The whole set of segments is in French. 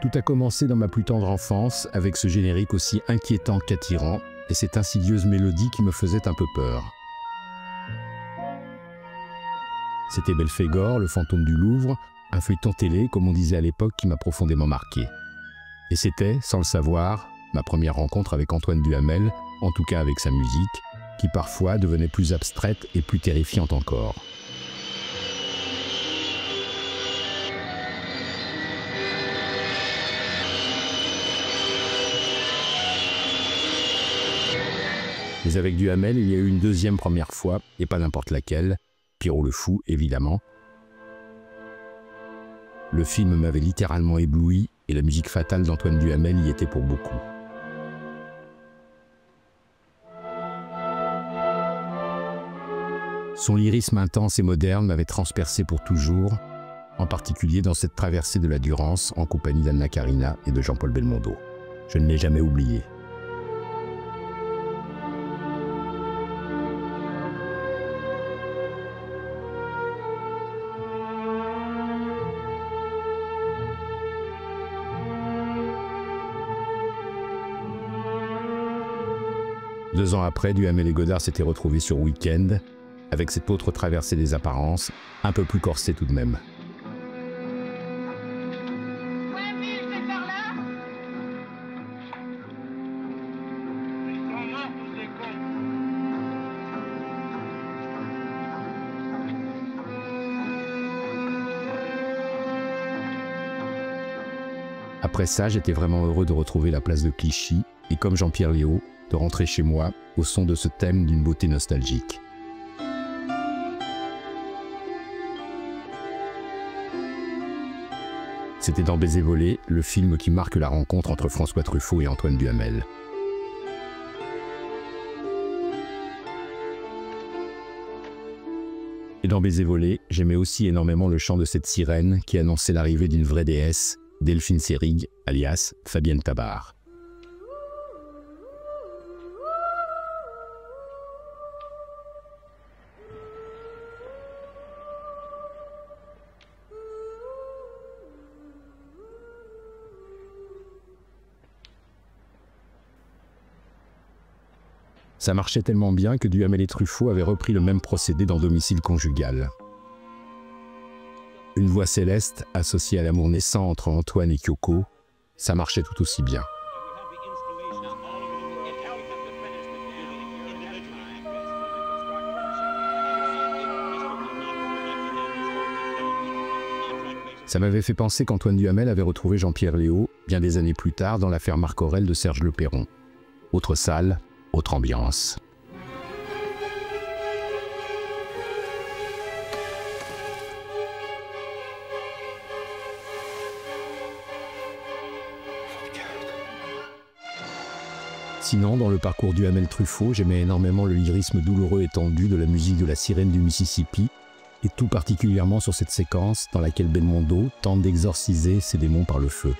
Tout a commencé dans ma plus tendre enfance avec ce générique aussi inquiétant qu'attirant et cette insidieuse mélodie qui me faisait un peu peur. C'était Belphégor, le fantôme du Louvre, un feuilleton télé, comme on disait à l'époque, qui m'a profondément marqué. Et c'était, sans le savoir, ma première rencontre avec Antoine Duhamel, en tout cas avec sa musique, qui parfois devenait plus abstraite et plus terrifiante encore. Mais avec Duhamel, il y a eu une deuxième première fois, et pas n'importe laquelle, Pierrot le Fou, évidemment. Le film m'avait littéralement ébloui, et la musique fatale d'Antoine Duhamel y était pour beaucoup. Son lyrisme intense et moderne m'avait transpercé pour toujours, en particulier dans cette traversée de la Durance en compagnie d'Anna Karina et de Jean-Paul Belmondo. Je ne l'ai jamais oublié. Deux ans après, Duhamel et Godard s'étaient retrouvés sur Week-end, avec cette autre traversée des apparences, un peu plus corsée tout de même. Après ça, j'étais vraiment heureux de retrouver la place de Clichy, et comme Jean-Pierre Léaud, de rentrer chez moi au son de ce thème d'une beauté nostalgique. C'était dans Baiser volé, le film qui marque la rencontre entre François Truffaut et Antoine Duhamel. Et dans Baiser volé, j'aimais aussi énormément le chant de cette sirène qui annonçait l'arrivée d'une vraie déesse, Delphine Seyrig, alias Fabienne Tabart. Ça marchait tellement bien que Duhamel et Truffaut avaient repris le même procédé dans Domicile conjugal. Une voix céleste associée à l'amour naissant entre Antoine et Kyoko, ça marchait tout aussi bien. Ça m'avait fait penser qu'Antoine Duhamel avait retrouvé Jean-Pierre Léaud bien des années plus tard dans l'affaire Marc Aurèle de Serge Le Perron. Autre salle, autre ambiance. Sinon, dans le parcours Duhamel-Truffaut, j'aimais énormément le lyrisme douloureux et tendu de la musique de la sirène du Mississippi, et tout particulièrement sur cette séquence dans laquelle Belmondo tente d'exorciser ses démons par le feu.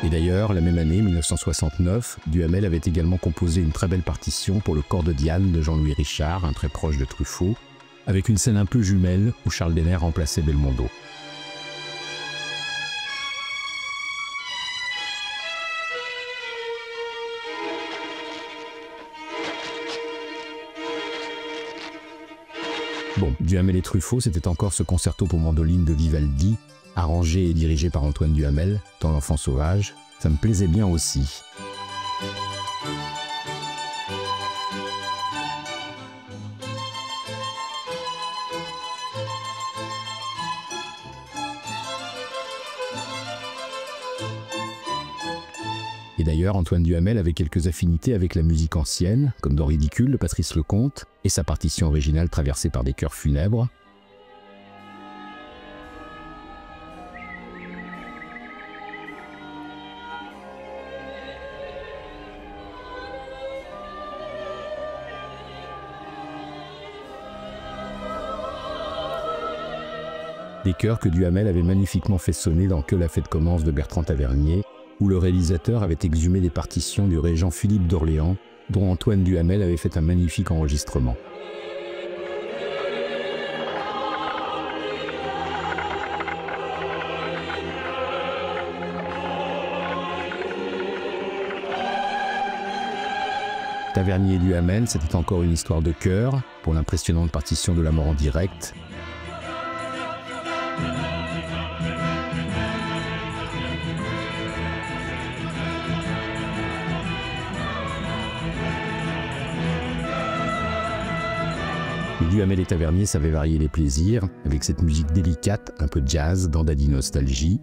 Et d'ailleurs, la même année, 1969, Duhamel avait également composé une très belle partition pour le Corps de Diane de Jean-Louis Richard, un très proche de Truffaut, avec une scène un peu jumelle où Charles Denner remplaçait Belmondo. Bon, Duhamel et Truffaut, c'était encore ce concerto pour mandoline de Vivaldi, arrangé et dirigé par Antoine Duhamel, dans L'Enfant sauvage, ça me plaisait bien aussi. Et d'ailleurs, Antoine Duhamel avait quelques affinités avec la musique ancienne, comme dans Ridicule de Patrice Lecomte, et sa partition originale traversée par des chœurs funèbres. Des chœurs que Duhamel avait magnifiquement fait sonner dans Que la fête commence de Bertrand Tavernier, où le réalisateur avait exhumé des partitions du régent Philippe d'Orléans dont Antoine Duhamel avait fait un magnifique enregistrement. Tavernier et Duhamel, c'était encore une histoire de cœur, pour l'impressionnante partition de La Mort en direct. Mais Duhamel et Tavernier savaient varier les plaisirs, avec cette musique délicate, un peu jazz, dandadi nostalgie.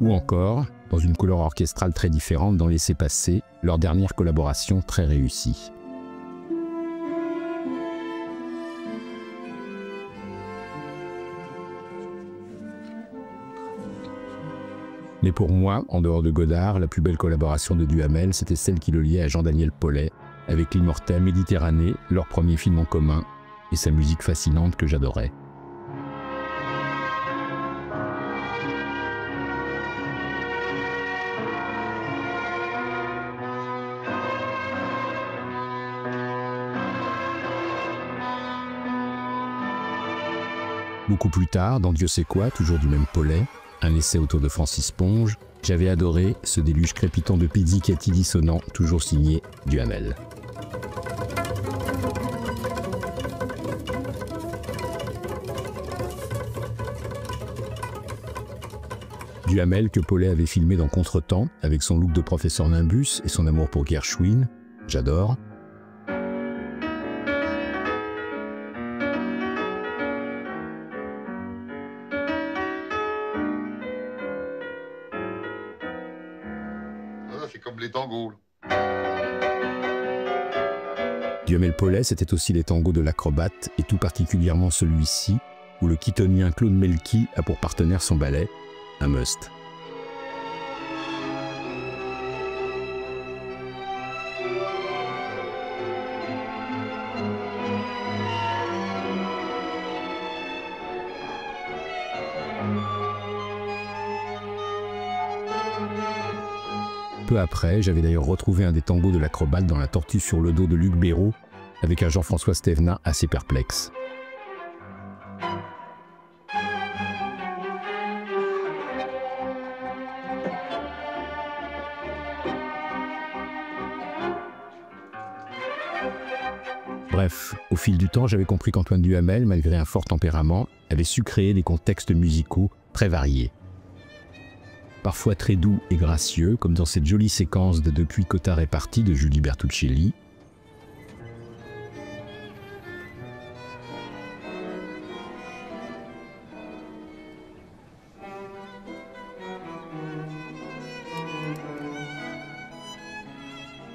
Ou encore, dans une couleur orchestrale très différente dans Laissez-passer, leur dernière collaboration très réussie. Mais pour moi, en dehors de Godard, la plus belle collaboration de Duhamel, c'était celle qui le liait à Jean-Daniel Paulet, avec l'immortel Méditerranée, leur premier film en commun, et sa musique fascinante que j'adorais. Beaucoup plus tard, dans Dieu sait quoi, toujours du même Paulet, un essai autour de Francis Ponge, j'avais adoré ce déluge crépitant de pizzicati dissonant, toujours signé Duhamel. Duhamel que Paulet avait filmé dans Contretemps, avec son look de professeur Nimbus et son amour pour Gershwin, j'adore. C'est comme les tangos. Duhamel-Paulet, c'était aussi les tangos de l'acrobate, et tout particulièrement celui-ci, où le quitonien Claude Melki a pour partenaire son ballet, un must. Peu après, j'avais d'ailleurs retrouvé un des tangos de l'acrobate dans La Tortue sur le dos de Luc Béraud, avec un Jean-François Stévenin assez perplexe. Bref, au fil du temps, j'avais compris qu'Antoine Duhamel, malgré un fort tempérament, avait su créer des contextes musicaux très variés. Parfois très doux et gracieux, comme dans cette jolie séquence de Depuis Cottard est parti de Julie Bertuccelli.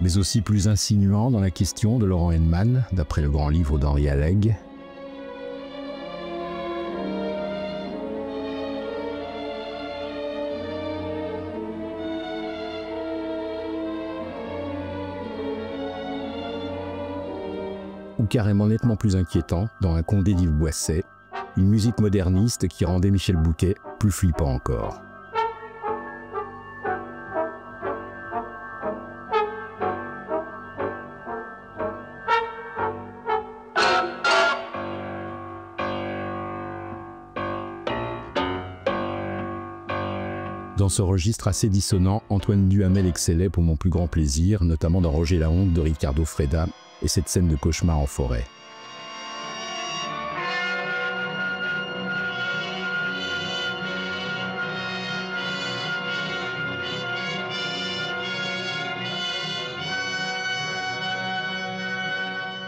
Mais aussi plus insinuant dans La question de Laurent Henneman, d'après le grand livre d'Henri Alleg. Ou carrément nettement plus inquiétant dans Un Condé d'Yves Boisset, une musique moderniste qui rendait Michel Bouquet plus flippant encore. Dans ce registre assez dissonant, Antoine Duhamel excellait pour mon plus grand plaisir, notamment dans Roger la honte de Ricardo Freda et cette scène de cauchemar en forêt.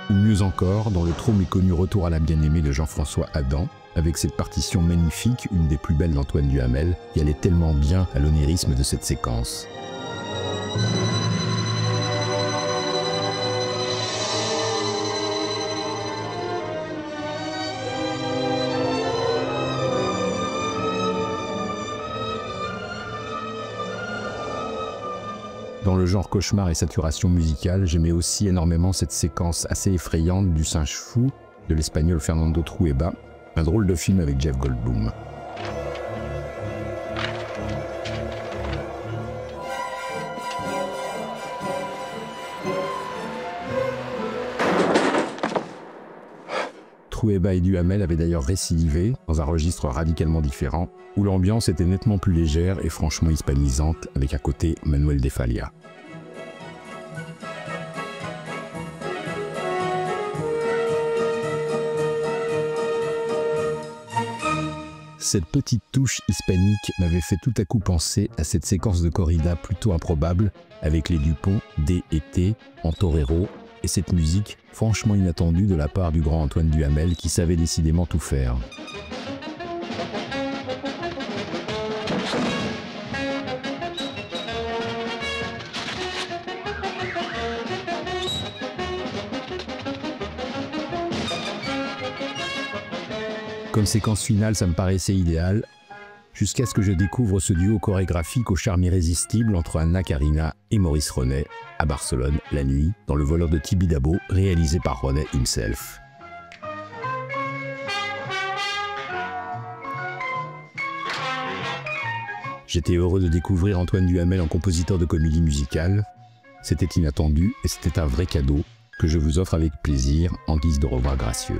Ou mieux encore, dans le trop méconnu Retour à la bien-aimée de Jean-François Adam, avec cette partition magnifique, une des plus belles d'Antoine Duhamel, qui allait tellement bien à l'onirisme de cette séquence. Dans le genre cauchemar et saturation musicale, j'aimais aussi énormément cette séquence assez effrayante du singe fou de l'espagnol Fernando Trueba, un drôle de film avec Jeff Goldblum. Trueba et Duhamel avaient d'ailleurs récidivé dans un registre radicalement différent, où l'ambiance était nettement plus légère et franchement hispanisante, avec à côté Manuel de Falla. Cette petite touche hispanique m'avait fait tout à coup penser à cette séquence de corrida plutôt improbable avec les Dupont, D et T, en torero, et cette musique franchement inattendue de la part du grand Antoine Duhamel qui savait décidément tout faire. Comme séquence finale, ça me paraissait idéal, jusqu'à ce que je découvre ce duo chorégraphique au charme irrésistible entre Anna Karina et Maurice Ronet, à Barcelone, la nuit, dans Le voleur de Tibidabo, réalisé par Ronet himself. J'étais heureux de découvrir Antoine Duhamel en compositeur de comédie musicale. C'était inattendu et c'était un vrai cadeau que je vous offre avec plaisir en guise de revoir gracieux.